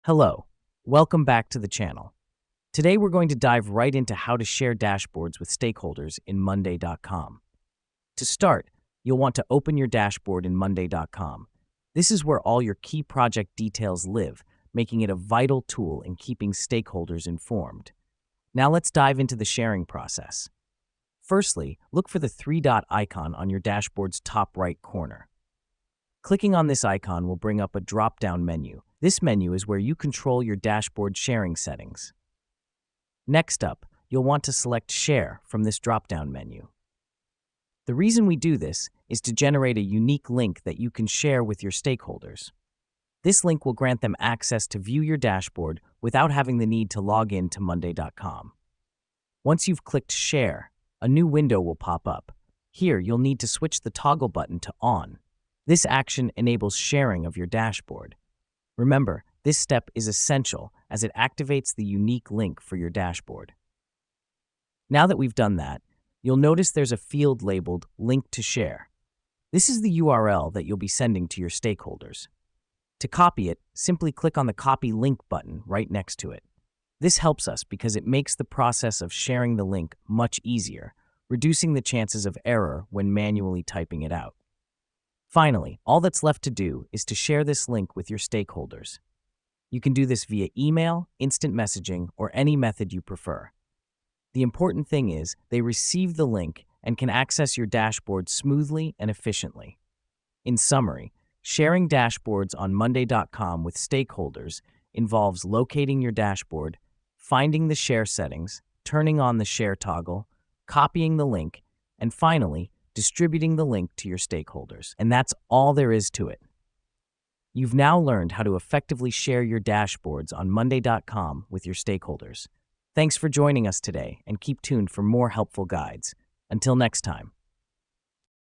Hello, welcome back to the channel. Today we're going to dive right into how to share dashboards with stakeholders in Monday.com. To start, you'll want to open your dashboard in Monday.com. This is where all your key project details live, making it a vital tool in keeping stakeholders informed. Now let's dive into the sharing process. Firstly, look for the three-dot icon on your dashboard's top right corner. Clicking on this icon will bring up a drop-down menu. This menu is where you control your dashboard sharing settings. Next up, you'll want to select Share from this drop-down menu. The reason we do this is to generate a unique link that you can share with your stakeholders. This link will grant them access to view your dashboard without having the need to log in to Monday.com. Once you've clicked Share, a new window will pop up. Here, you'll need to switch the toggle button to On. This action enables sharing of your dashboard. Remember, this step is essential as it activates the unique link for your dashboard. Now that we've done that, you'll notice there's a field labeled Link to Share. This is the URL that you'll be sending to your stakeholders. To copy it, simply click on the Copy Link button right next to it. This helps us because it makes the process of sharing the link much easier, reducing the chances of error when manually typing it out. Finally, all that's left to do is to share this link with your stakeholders. You can do this via email, instant messaging, or any method you prefer. The important thing is they receive the link and can access your dashboard smoothly and efficiently. In summary, sharing dashboards on Monday.com with stakeholders involves locating your dashboard, finding the share settings, turning on the share toggle, copying the link, and finally, distributing the link to your stakeholders. And that's all there is to it. You've now learned how to effectively share your dashboards on Monday.com with your stakeholders. Thanks for joining us today, and keep tuned for more helpful guides. Until next time.